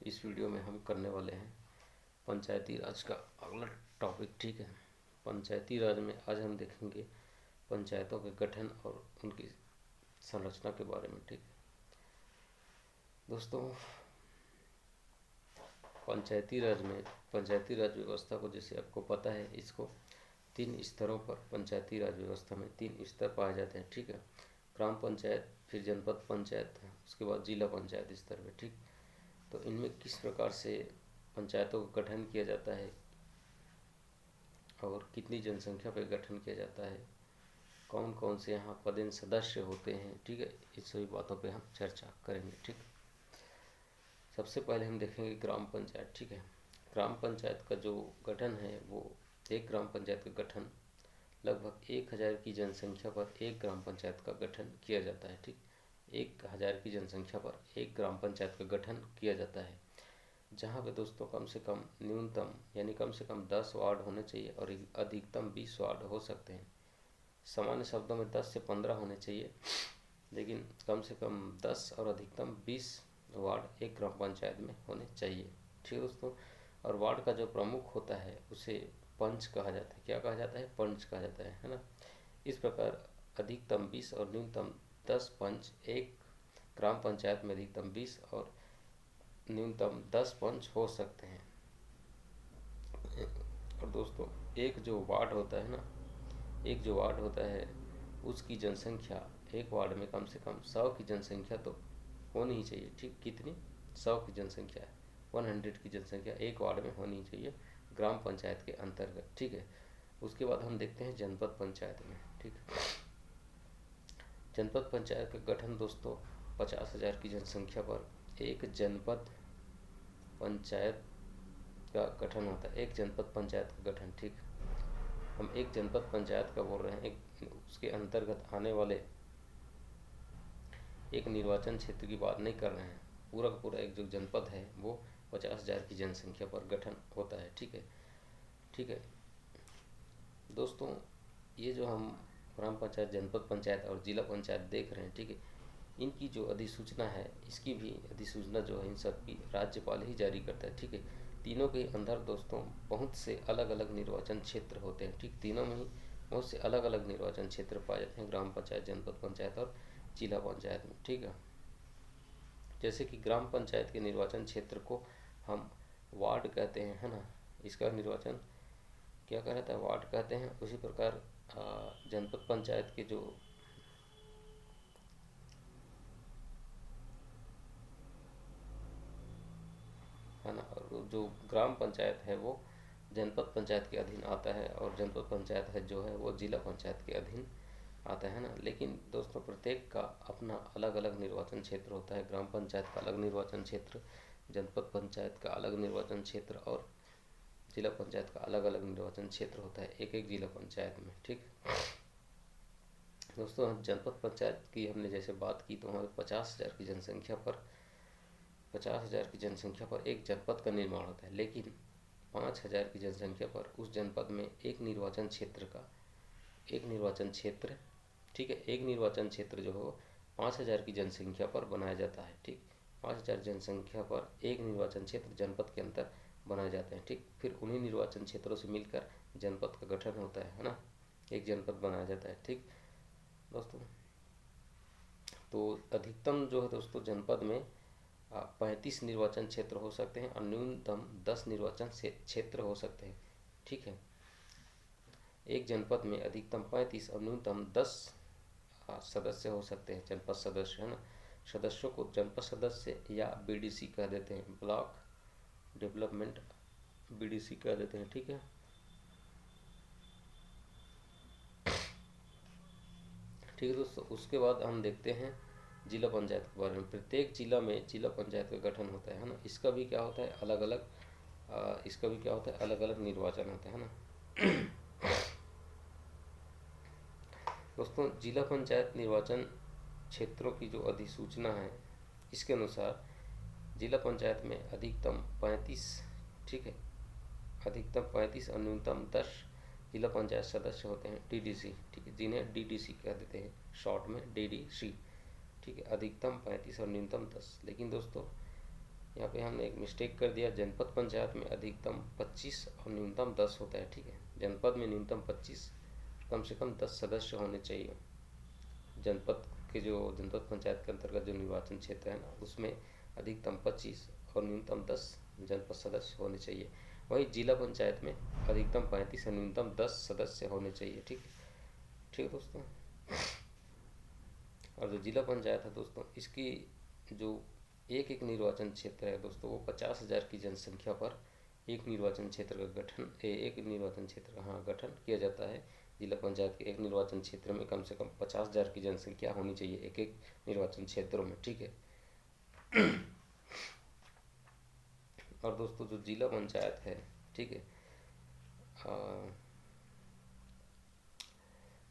इस वीडियो में हम करने वाले हैं पंचायती राज का अगला टॉपिक। ठीक है, पंचायती राज में आज हम देखेंगे पंचायतों के गठन और उनकी संरचना के बारे में। ठीक है दोस्तों, पंचायती राज व्यवस्था को, जैसे आपको पता है, इसको 3 स्तरों पर पंचायती राज व्यवस्था में 3 स्तर पाए जाते हैं। ठीक है, ग्राम पंचायत, फिर जनपद पंचायत, उसके बाद जिला पंचायत स्तर पे। ठीक, तो इनमें किस प्रकार से पंचायतों का गठन किया जाता है और कितनी जनसंख्या पर गठन किया जाता है, कौन कौन से यहाँ पदेन सदस्य होते हैं। ठीक है, इस सभी बातों पे हम चर्चा करेंगे। ठीक, सबसे पहले हम देखेंगे ग्राम पंचायत। ठीक है, ग्राम पंचायत का जो गठन है वो एक ग्राम पंचायत का गठन लगभग 1000 की जनसंख्या पर एक ग्राम पंचायत का गठन किया जाता है। ठीक, 1000 की जनसंख्या पर एक ग्राम पंचायत का गठन किया जाता है, जहाँ पे दोस्तों कम से कम न्यूनतम यानी कम से कम 10 वार्ड होने चाहिए और अधिकतम 20 वार्ड हो सकते हैं। सामान्य शब्दों में 10 से 15 होने चाहिए, लेकिन कम से कम 10 और अधिकतम 20 वार्ड एक ग्राम पंचायत में होने चाहिए। ठीक है दोस्तों, और वार्ड का जो प्रमुख होता है उसे पंच कहा जाता है। क्या कहा जाता है? पंच कहा जाता है ना। इस प्रकार अधिकतम 20 और न्यूनतम 10 पंच एक ग्राम पंचायत में अधिकतम 20 और न्यूनतम 10 पंच हो सकते हैं। और दोस्तों, एक जो वार्ड होता है ना, एक जो वार्ड होता है उसकी जनसंख्या, एक वार्ड में कम से कम 100 की जनसंख्या तो होनी ही चाहिए। ठीक, कितनी? 100 की जनसंख्या, 100 की जनसंख्या एक वार्ड में होनी चाहिए ग्राम पंचायत के अंतर्गत। ठीक है, उसके बाद हम देखते हैं जनपद पंचायत में। ठीक, जनपद पंचायत का गठन दोस्तों 50,000 की जनसंख्या पर एक जनपद पंचायत का गठन होता है। एक जनपद पंचायत का गठन। ठीक, हम एक जनपद पंचायत का बोल रहे हैं, एक उसके अंतर्गत आने वाले एक निर्वाचन क्षेत्र की बात नहीं कर रहे हैं। पूरा का पूरा एक जो जनपद है वो 50,000 की जनसंख्या पर गठन होता है। ठीक है, ठीक है दोस्तों, ये जो हम ग्राम पंचायत, जनपद पंचायत और जिला पंचायत देख रहे हैं, ठीक है, इनकी जो अधिसूचना है, इसकी भी अधिसूचना जो है इन सब की राज्यपाल ही जारी करता है। ठीक है, तीनों के अंदर दोस्तों बहुत से अलग अलग निर्वाचन क्षेत्र होते हैं। ठीक, तीनों में ही बहुत से अलग अलग निर्वाचन क्षेत्र पाए जाते हैं, ग्राम पंचायत, जनपद पंचायत और जिला पंचायत में। ठीक है, जैसे कि ग्राम पंचायत के निर्वाचन क्षेत्र को हम वार्ड कहते हैं, है ना। इसका निर्वाचन क्या कहता है? वार्ड कहते हैं। उसी प्रकार जनपद पंचायत के जो है ना, जो ग्राम पंचायत है वो जनपद पंचायत के अधीन आता है और जनपद पंचायत है जो है वो जिला पंचायत के अधीन आता है ना। लेकिन दोस्तों प्रत्येक का अपना अलग अलग निर्वाचन क्षेत्र होता है। ग्राम पंचायत का अलग निर्वाचन क्षेत्र, जनपद पंचायत का अलग निर्वाचन क्षेत्र और जिला पंचायत का अलग अलग निर्वाचन क्षेत्र होता है एक एक जिला पंचायत में। ठीक दोस्तों, जनपद पंचायत की हमने जैसे बात की तो हमारे 50,000 की जनसंख्या पर 50,000 की जनसंख्या पर एक जनपद का निर्माण होता है, लेकिन 5,000 की जनसंख्या पर उस जनपद में एक निर्वाचन क्षेत्र, ठीक है, एक निर्वाचन क्षेत्र जो हो 5,000 की जनसंख्या पर बनाया जाता है। ठीक, 5,000 जनसंख्या पर एक निर्वाचन क्षेत्र जनपद के अंदर बनाए जाते हैं। ठीक, फिर उन्हीं निर्वाचन क्षेत्रों से मिलकर जनपद का गठन होता है ना, एक जनपद बनाया जाता है। ठीक दोस्तों, तो अधिकतम जो है दोस्तों जनपद में 35 निर्वाचन क्षेत्र हो सकते हैं और न्यूनतम 10 निर्वाचन क्षेत्र हो सकते हैं। ठीक है, एक जनपद में अधिकतम 35 और न्यूनतम 10 सदस्य हो सकते हैं, जनपद सदस्य, है ना। सदस्यों को जनपद सदस्य या बीडीसी कह देते हैं, ब्लॉक डेवलपमेंट बीडीसी कह देते हैं। ठीक है, ठीक है दोस्तों, उसके बाद हम देखते हैं जिला पंचायत के बारे में। प्रत्येक जिला में जिला पंचायत का गठन होता है ना। इसका भी क्या होता है? अलग अलग इसका भी क्या होता है? अलग अलग निर्वाचन होता है ना। दोस्तों, जिला पंचायत निर्वाचन क्षेत्रों की जो अधिसूचना है, इसके अनुसार जिला पंचायत में अधिकतम 35, ठीक है, अधिकतम 35 और न्यूनतम 10 जिला पंचायत सदस्य होते हैं, डीडीसी। ठीक है, जिन्हें डीडीसी कह देते हैं, शॉर्ट में डीडीसी। ठीक है, अधिकतम 35 और न्यूनतम 10। लेकिन दोस्तों यहाँ पे हमने एक मिस्टेक कर दिया, जनपद पंचायत में अधिकतम 25 और न्यूनतम 10 होता है, ठीक है। जनपद में न्यूनतम 25, कम से कम 10 सदस्य होने चाहिए। जनपद के जो जनपद पंचायत के अंतर्गत जो निर्वाचन क्षेत्र है ना, उसमें अधिकतम 25 और न्यूनतम 10 जनपद सदस्य होने चाहिए। वही जिला पंचायत में अधिकतम 35 और न्यूनतम 10 सदस्य होने चाहिए, ठीक है। ठीक है दोस्तों। और जो जिला पंचायत है दोस्तों, इसकी जो एक निर्वाचन क्षेत्र है दोस्तों, वो 50,000 की जनसंख्या पर एक निर्वाचन क्षेत्र का गठन एक निर्वाचन क्षेत्र का गठन किया जाता है। जिला पंचायत के एक निर्वाचन क्षेत्र में कम से कम 50,000 की जनसंख्या होनी चाहिए एक एक निर्वाचन क्षेत्रों में, ठीक है। और दोस्तों जो जिला पंचायत है, ठीक है,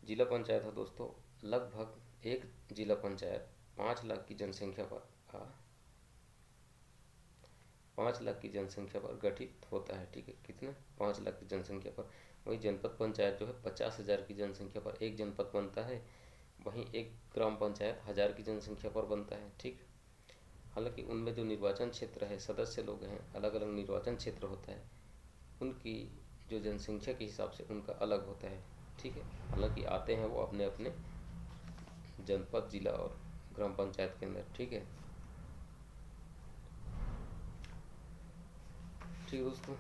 जिला पंचायत है दोस्तों, लगभग एक जिला पंचायत 5 लाख की जनसंख्या पर 5 लाख की जनसंख्या पर गठित होता है, ठीक है। कितना? 5 लाख की जनसंख्या पर। वही जनपद पंचायत जो है 50,000 की जनसंख्या पर एक जनपद बनता है। वहीं एक ग्राम पंचायत 1000 की जनसंख्या पर बनता है, ठीक। हालांकि उनमें जो निर्वाचन क्षेत्र है, सदस्य लोग हैं, अलग अलग निर्वाचन क्षेत्र होता है, उनकी जो जनसंख्या के हिसाब से उनका अलग होता है, ठीक है। हालांकि आते हैं वो अपने अपने जनपद, जिला और ग्राम पंचायत के अंदर, ठीक है। ठीक है दोस्तों,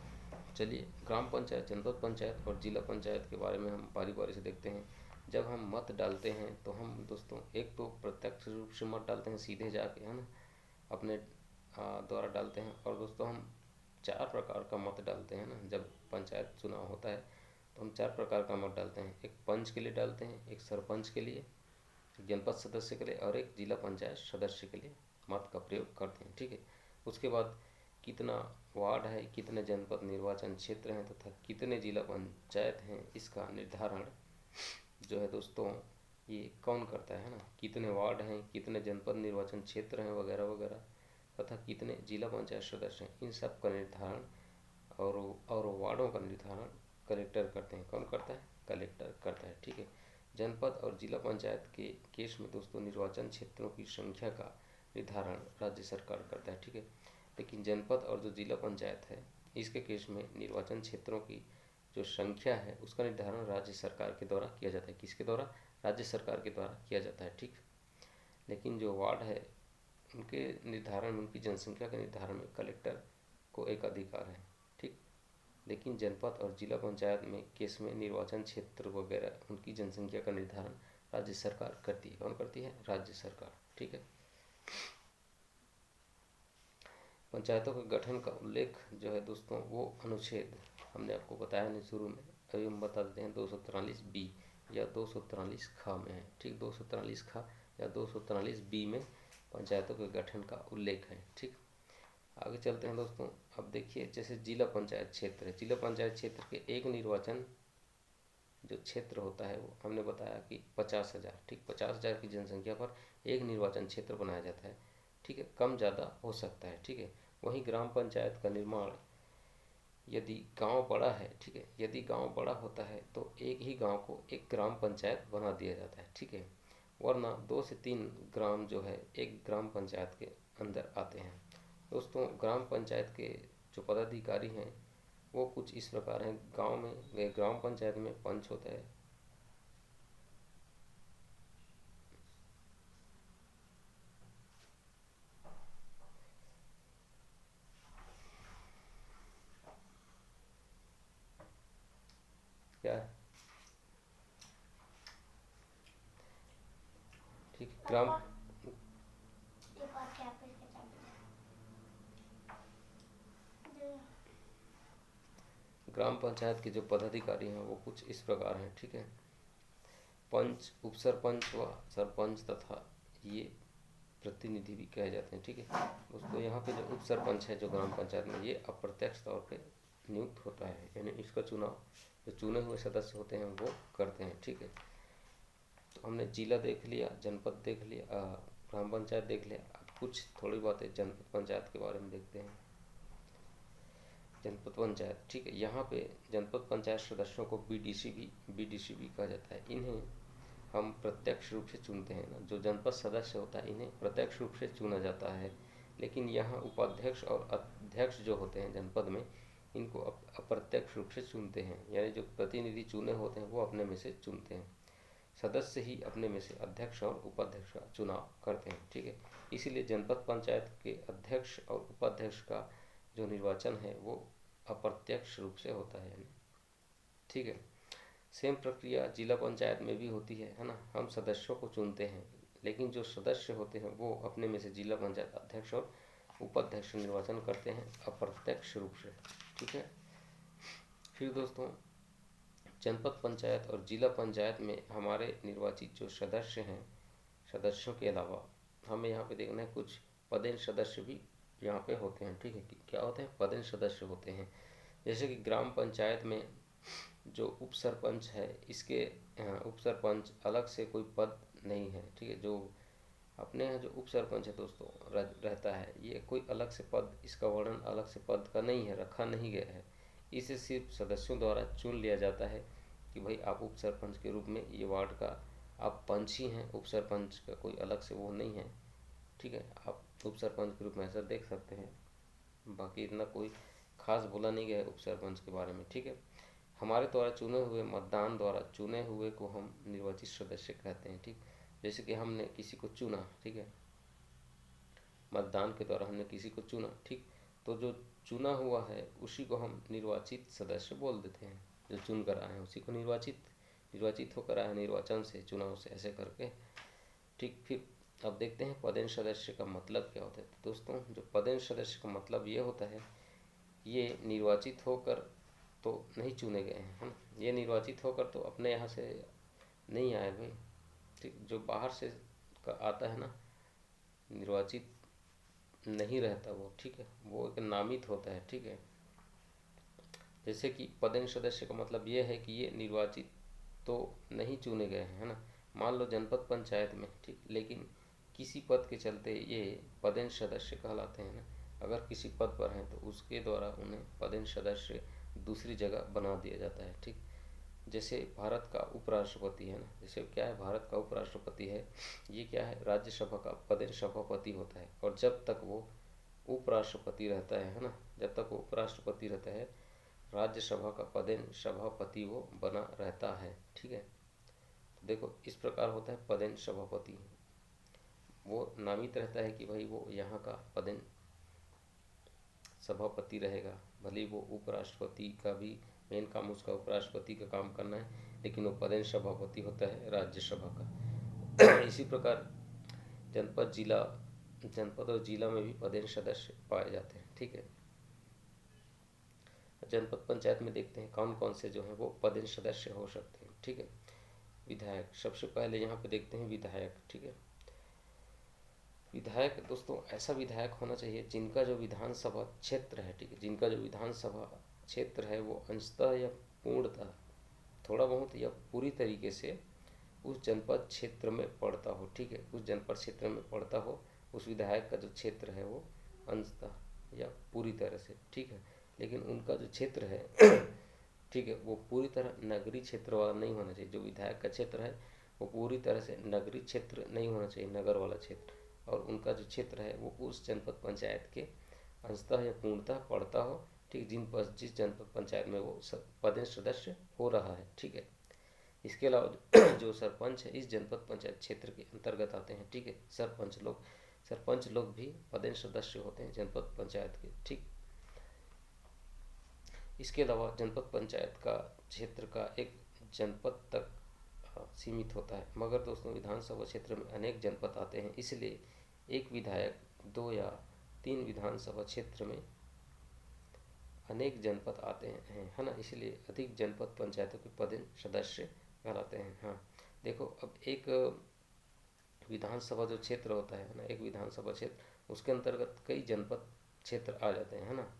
चलिए ग्राम पंचायत, जनपद पंचायत और जिला पंचायत के बारे में हम बारी बारी से देखते हैं। जब हम मत डालते हैं तो हम दोस्तों एक तो प्रत्यक्ष रूप से मत डालते हैं, सीधे जाके, है ना, अपने द्वारा डालते हैं। और दोस्तों हम 4 प्रकार का मत डालते हैं ना, जब पंचायत चुनाव होता है तो हम 4 प्रकार का मत डालते हैं। एक पंच के लिए डालते हैं, एक सरपंच के लिए, एक जनपद सदस्य के लिए और एक जिला पंचायत सदस्य के लिए मत का प्रयोग करते हैं, ठीक है। उसके बाद कितना वार्ड है, कितने जनपद निर्वाचन क्षेत्र हैं तथा कितने जिला पंचायत हैं, इसका निर्धारण जो है दोस्तों ये कौन करता है ना, कितने वार्ड हैं, कितने जनपद निर्वाचन क्षेत्र हैं वगैरह वगैरह, तथा कितने जिला पंचायत सदस्य हैं, इन सब का निर्धारण और वार्डों का निर्धारण कलेक्टर करते हैं। कौन करता है? कलेक्टर करता है, ठीक है। जनपद और जिला पंचायत के केस में दोस्तों निर्वाचन क्षेत्रों की संख्या का निर्धारण राज्य सरकार करता है, ठीक है। लेकिन जनपद और जो जिला पंचायत है, इसके केस में निर्वाचन क्षेत्रों की जो संख्या है उसका निर्धारण राज्य सरकार के द्वारा किया जाता है। किसके द्वारा? राज्य सरकार के द्वारा किया जाता है, ठीक। लेकिन जो वार्ड है उनके निर्धारण, उनकी जनसंख्या के निर्धारण में कलेक्टर को एक अधिकार है, ठीक। लेकिन जनपद और जिला पंचायत में केस में निर्वाचन क्षेत्र वगैरह उनकी जनसंख्या का निर्धारण राज्य सरकार करती है। कौन करती है? राज्य सरकार, ठीक है। पंचायतों के गठन का उल्लेख जो है दोस्तों, वो अनुच्छेद हमने आपको बताया नहीं शुरू में, अभी हम बता देते हैं 243B या 243 ख में है, ठीक। 243 ख या 243B में पंचायतों के गठन का उल्लेख है, ठीक। आगे चलते हैं दोस्तों। अब देखिए, जैसे जिला पंचायत क्षेत्र है, जिला पंचायत क्षेत्र के एक निर्वाचन जो क्षेत्र होता है वो हमने बताया कि 50,000, ठीक। 50,000 की जनसंख्या पर एक निर्वाचन क्षेत्र बनाया जाता है, ठीक है। कम ज़्यादा हो सकता है, ठीक है। वहीं ग्राम पंचायत का निर्माण, यदि गांव बड़ा है, ठीक है, यदि गांव बड़ा होता है तो एक ही गांव को एक ग्राम पंचायत बना दिया जाता है, ठीक है। वरना 2 से 3 ग्राम जो है एक ग्राम पंचायत के अंदर आते हैं। दोस्तों ग्राम पंचायत के जो पदाधिकारी हैं वो कुछ इस प्रकार हैं। गांव में, ग्राम पंचायत में पंच होता है, क्या है, ठीक। ग्राम पंचायत के जो पदाधिकारी हैं वो कुछ इस प्रकार हैं, ठीक है। पंच, उपसरपंच व सरपंच तथा ये प्रतिनिधि भी कहे जाते हैं, ठीक है। दोस्तों यहाँ पे जो उप सरपंच है जो ग्राम पंचायत में, ये अप्रत्यक्ष तौर पे नियुक्त होता है, यानी इसका चुनाव जो चुने हुए सदस्य होते हैं वो करते हैं, ठीक है। तो हमने जिला देख लिया, जनपद देख लिया, ग्राम पंचायत देख लिया। अब कुछ थोड़ी बातें जनपद पंचायत के बारे में देखते हैं। जनपद पंचायत, ठीक है। यहाँ पे जनपद पंचायत सदस्यों को बीडीसी भी कहा जाता है। इन्हें हम प्रत्यक्ष रूप से चुनते हैं ना, जो जनपद सदस्य होता है इन्हें प्रत्यक्ष रूप से चुना जाता है। लेकिन यहाँ उपाध्यक्ष और अध्यक्ष जो होते हैं जनपद में, इनको अप्रत्यक्ष रूप से चुनते हैं, यानी जो प्रतिनिधि चुने होते हैं वो अपने में से चुनते हैं। सदस्य ही अपने में से अध्यक्ष और उपाध्यक्ष का चुनाव करते हैं, ठीक है। इसीलिए जनपद पंचायत के अध्यक्ष और उपाध्यक्ष का जो निर्वाचन है वो अप्रत्यक्ष रूप से होता है, ठीक है। सेम प्रक्रिया जिला पंचायत में भी होती है ना। हम सदस्यों को चुनते हैं, लेकिन जो सदस्य होते हैं वो अपने में से जिला पंचायत अध्यक्ष और उपाध्यक्ष निर्वाचन करते हैं अप्रत्यक्ष रूप से, ठीक है। फिर दोस्तों, जनपद पंचायत और जिला पंचायत में हमारे निर्वाचित जो सदस्य हैं, सदस्यों के अलावा हमें यहाँ पे देखना है कुछ पदेन सदस्य भी यहाँ पे होते हैं, ठीक है। कि क्या होते हैं? पदेन सदस्य होते हैं। जैसे कि ग्राम पंचायत में जो उप सरपंच है, इसके उप सरपंच अलग से कोई पद नहीं है, ठीक है। जो अपने यहाँ जो उप सरपंच है दोस्तों रहता है, ये कोई अलग से पद, इसका वर्णन अलग से पद का नहीं है, रखा नहीं गया है। इसे सिर्फ सदस्यों द्वारा चुन लिया जाता है कि भाई आप उप सरपंच के रूप में ये वार्ड का आप पंच ही हैं, उप सरपंच का कोई अलग से वो नहीं है, ठीक है। आप उप सरपंच के रूप में ऐसा देख सकते हैं। बाकी इतना कोई खास बोला नहीं गया है उप सरपंच के बारे में, ठीक है। हमारे द्वारा चुने हुए, मतदान द्वारा चुने हुए को हम निर्वाचित सदस्य कहते हैं, ठीक। जैसे कि हमने किसी को चुना, ठीक है, मतदान के द्वारा हमने किसी को चुना, ठीक। तो जो चुना हुआ है उसी को हम निर्वाचित सदस्य बोल देते हैं। जो चुन कर आए हैं उसी को निर्वाचित होकर आए हैं निर्वाचन से, चुनाव से, ऐसे करके, ठीक। फिर अब देखते हैं पदेन सदस्य का मतलब क्या होता है। तो दोस्तों, जो पदेन सदस्य का मतलब ये होता है, ये निर्वाचित होकर तो नहीं चुने गए हैं, है ना। ये निर्वाचित होकर तो अपने यहाँ से नहीं आए भाई, ठीक। जो बाहर से का आता है ना, निर्वाचित नहीं रहता वो, ठीक है, वो एक नामित होता है, ठीक है। जैसे कि पदेन सदस्य का मतलब ये है कि ये निर्वाचित तो नहीं चुने गए हैं, है ना। मान लो जनपद पंचायत में, ठीक, लेकिन किसी पद के चलते ये पदेन सदस्य कहलाते हैं ना। अगर किसी पद पर हैं तो उसके द्वारा उन्हें पदेन सदस्य दूसरी जगह बना दिया जाता है, ठीक। जैसे भारत का उपराष्ट्रपति है ना, जैसे क्या है, भारत का उपराष्ट्रपति है, ये क्या है, राज्यसभा का पदेन सभापति होता है। और जब तक वो उपराष्ट्रपति रहता है ना, जब तक वो उपराष्ट्रपति रहता है, राज्यसभा का पदेन सभापति वो बना रहता है, ठीक है। तो देखो इस प्रकार होता है पदेन सभापति, वो नामित रहता है कि भाई वो यहाँ का पदेन सभापति रहेगा। भले वो उपराष्ट्रपति का भी मेन काम उसका उपराष्ट्रपति का काम करना है, लेकिन वो पदेन सभापति होता है राज्यसभा का। इसी प्रकार जनपद और जिला में भी पदेन सदस्य पाए जाते हैं, ठीक है। जनपद पंचायत में देखते हैं कौन कौन से जो हैं वो पदेन सदस्य हो सकते हैं, ठीक है। विधायक, सबसे पहले यहाँ पे देखते हैं विधायक, ठीक है। विधायक दोस्तों ऐसा विधायक होना चाहिए जिनका जो विधानसभा क्षेत्र है, ठीक है, जिनका जो विधानसभा क्षेत्र है वो अंशतः या पूर्णतः, थोड़ा बहुत या पूरी तरीके से उस जनपद क्षेत्र में पड़ता हो, ठीक है। उस जनपद क्षेत्र में पड़ता हो, उस विधायक का जो क्षेत्र है वो अंशतः या पूरी तरह से, ठीक है। लेकिन उनका जो क्षेत्र है ठीक है, वो पूरी तरह नगरीय क्षेत्र वाला नहीं होना चाहिए। जो विधायक का क्षेत्र है वो पूरी तरह से नगरीय क्षेत्र नहीं होना चाहिए, नगर वाला क्षेत्र। और उनका जो क्षेत्र है वो उस जनपद पंचायत के अंशतः या पूर्णतः पड़ता हो, ठीक, जिस जनपद पंचायत में वो पदेन सदस्य हो रहा है, ठीक है। इसके अलावा जो सरपंच है इस जनपद पंचायत क्षेत्र के अंतर्गत आते हैं, ठीक है। सरपंच लोग भी पदेन सदस्य होते हैं जनपद पंचायत के, ठीक। इसके अलावा जनपद पंचायत का क्षेत्र का एक जनपद तक सीमित होता है, मगर दोस्तों विधानसभा क्षेत्र में अनेक जनपद आते हैं, इसलिए एक विधायक 2 या 3 विधानसभा क्षेत्र में अनेक जनपद आते हैं, है ना। इसलिए अधिक जनपद पंचायतों के पदेन सदस्य कहलाते हैं। हाँ देखो, अब एक विधानसभा जो क्षेत्र होता है ना, एक विधानसभा क्षेत्र, उसके अंतर्गत कई जनपद क्षेत्र आ जाते हैं, है ना।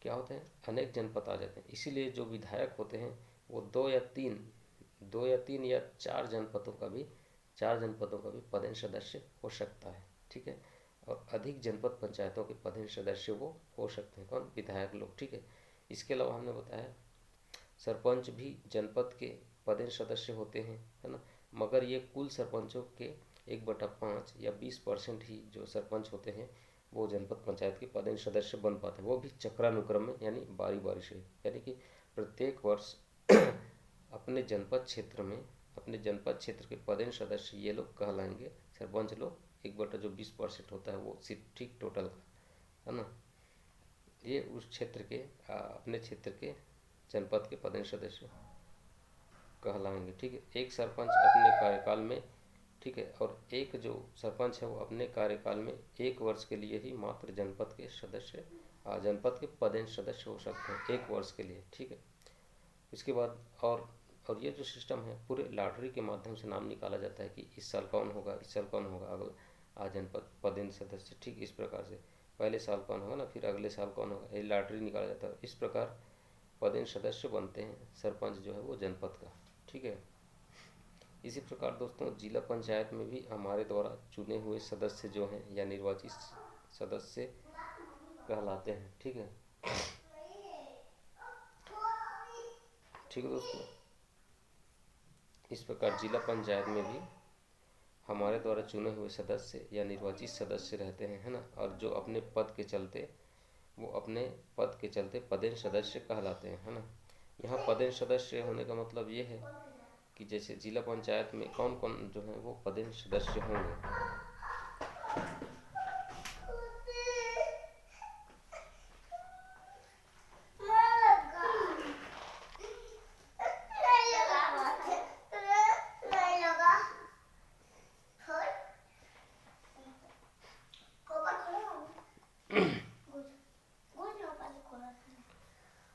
क्या होते हैं, अनेक जनपद आ जाते हैं। इसीलिए जो विधायक होते हैं वो 2 या 3 या 4 जनपदों का भी पदेन सदस्य हो सकता है, ठीक है। और अधिक जनपद पंचायतों के पदेन सदस्य वो हो सकते हैं, कौन, विधायक लोग, ठीक है। इसके अलावा हमने बताया सरपंच भी जनपद के पदेन सदस्य होते हैं, है ना, मगर ये कुल सरपंचों के 1/5 या 20% ही जो सरपंच होते हैं वो जनपद पंचायत के पदेन सदस्य बन पाते हैं, वो भी चक्रानुक्रम में, यानी बारी बारी से। यानी कि प्रत्येक वर्ष अपने जनपद क्षेत्र के पदेन सदस्य ये लोग कहलाएंगे सरपंच लोग। 1/20% होता है वो सिर्फ ठीक टोटल का, है ना। ये उस क्षेत्र के अपने क्षेत्र के जनपद के पदेन सदस्य कहलाएंगे, ठीक है। एक सरपंच अपने कार्यकाल में, ठीक है, और एक जो सरपंच है वो अपने कार्यकाल में 1 वर्ष के लिए ही मात्र जनपद के सदस्य, जनपद के पदेन सदस्य हो सकते हैं 1 वर्ष के लिए, ठीक है। इसके बाद और ये जो सिस्टम है पूरे लॉटरी के माध्यम से नाम निकाला जाता है कि इस साल कौन होगा, इस साल कौन होगा, अगला जनपद पदेन सदस्य, ठीक। इस प्रकार से पहले साल कौन होगा ना, फिर अगले साल कौन होगा, ये लॉटरी निकाला जाता है। इस प्रकार पदेन सदस्य बनते हैं सरपंच जो है वो जनपद का, ठीक है। इसी प्रकार दोस्तों जिला पंचायत में भी हमारे द्वारा चुने हुए सदस्य जो हैं या निर्वाचित सदस्य कहलाते हैं, ठीक है। ठीक है दोस्तों, इस प्रकार जिला पंचायत में भी हमारे द्वारा चुने हुए सदस्य या निर्वाचित सदस्य रहते हैं, है ना। और जो अपने पद के चलते पदेन सदस्य कहलाते हैं, है ना। यहाँ पदेन सदस्य होने का मतलब ये है कि जैसे जिला पंचायत में कौन कौन जो है वो पदेन सदस्य होंगे।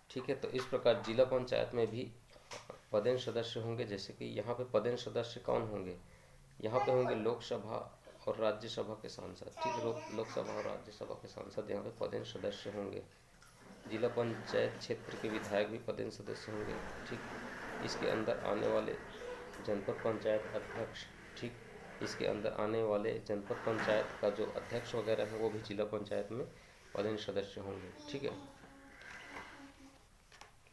ठीक है, तो इस प्रकार जिला पंचायत में भी पदेन सदस्य होंगे। जैसे कि यहाँ पे पदेन सदस्य कौन होंगे, यहाँ पे होंगे लोकसभा और राज्यसभा के सांसद, ठीक है। लोकसभा और राज्यसभा के सांसद यहाँ पे पदेन सदस्य होंगे। जिला पंचायत क्षेत्र के विधायक भी पदेन सदस्य होंगे, ठीक। इसके अंदर आने वाले जनपद पंचायत अध्यक्ष, ठीक, इसके अंदर आने वाले जनपद पंचायत का जो अध्यक्ष वगैरह है वो भी जिला पंचायत में पदेन सदस्य होंगे, ठीक है।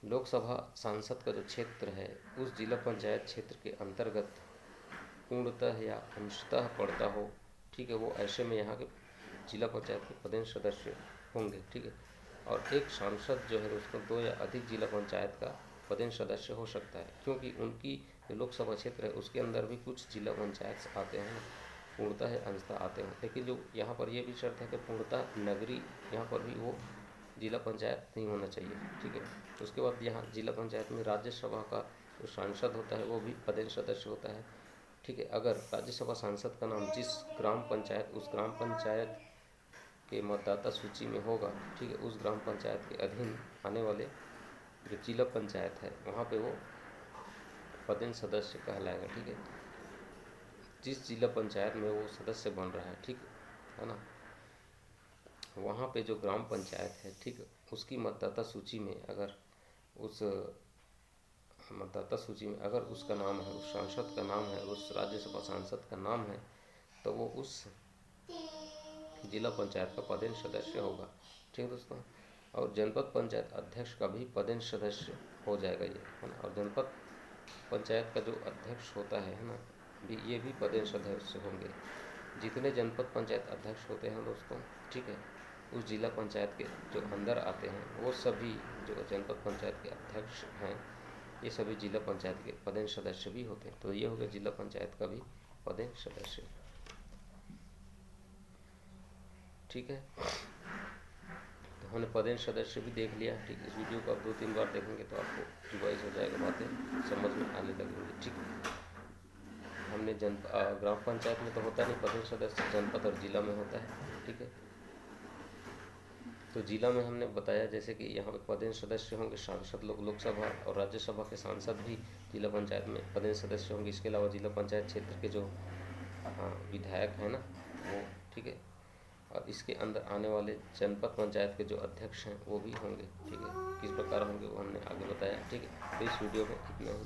लोकसभा सांसद का जो क्षेत्र है उस जिला पंचायत क्षेत्र के अंतर्गत पूर्णतः या अंशतः पड़ता हो, ठीक है, वो ऐसे में यहाँ के जिला पंचायत के पदेन सदस्य होंगे, ठीक है। और एक सांसद जो है उसको 2 या अधिक जिला पंचायत का पदेन सदस्य हो सकता है, क्योंकि उनकी जो लोकसभा क्षेत्र है उसके अंदर भी कुछ जिला पंचायत आते हैं, पूर्णतः या अंशतः आते हैं। लेकिन जो यहाँ पर ये भी शर्त है कि पूर्णतः नगरी यहाँ पर भी वो जिला पंचायत नहीं होना चाहिए, ठीक है। उसके बाद यहाँ जिला पंचायत में राज्यसभा का जो सांसद होता है वो भी पदेन सदस्य होता है, ठीक है। अगर राज्यसभा सांसद का नाम जिस ग्राम पंचायत उस ग्राम पंचायत के मतदाता सूची में होगा, ठीक है, उस ग्राम पंचायत के अधीन आने वाले जो जिला पंचायत है वहाँ पे वो पदेन सदस्य कहलाएगा, ठीक है। जिस जिला पंचायत में वो सदस्य बन रहा है, ठीक है ना, वहाँ पे जो ग्राम पंचायत है, ठीक, उसकी मतदाता सूची में अगर उस मतदाता सूची में अगर उसका नाम है, उस सांसद का नाम है, उस राज्यसभा सांसद का नाम है, तो वो उस जिला पंचायत का पदेन सदस्य होगा, ठीक है दोस्तों। और जनपद पंचायत अध्यक्ष का भी पदेन सदस्य हो जाएगा ये, है ना। और जनपद पंचायत का जो अध्यक्ष होता है ना, ये भी पदेन सदस्य होंगे। जितने जनपद पंचायत अध्यक्ष होते हैं दोस्तों, ठीक है, उस जिला पंचायत के जो अंदर आते हैं वो सभी जो जनपद पंचायत के अध्यक्ष हैं ये सभी जिला पंचायत के पदेन सदस्य भी होते हैं। तो ये हो गया जिला पंचायत का भी पदेन सदस्य, ठीक है। तो हमने पदेन सदस्य भी देख लिया, ठीक। इस वीडियो को आप 2-3 बार देखेंगे तो आपको रिवाइज हो जाएगा, बातें समझ में आने लगेंगी, ठीक। हमने ग्राम पंचायत में तो होता नहीं पदेन सदस्य, जनपद और जिला में होता है, ठीक है। तो जिला में हमने बताया जैसे कि यहाँ पे पदेन सदस्य होंगे सांसद लोग, लोकसभा और राज्यसभा के सांसद भी जिला पंचायत में पदेन सदस्य होंगे। इसके अलावा जिला पंचायत क्षेत्र के जो विधायक हैं ना वो, ठीक है। और इसके अंदर आने वाले जनपद पंचायत के जो अध्यक्ष हैं वो भी होंगे, ठीक है। किस प्रकार होंगे वो हमने आगे बताया, ठीक है। तो इस वीडियो में इतना ही।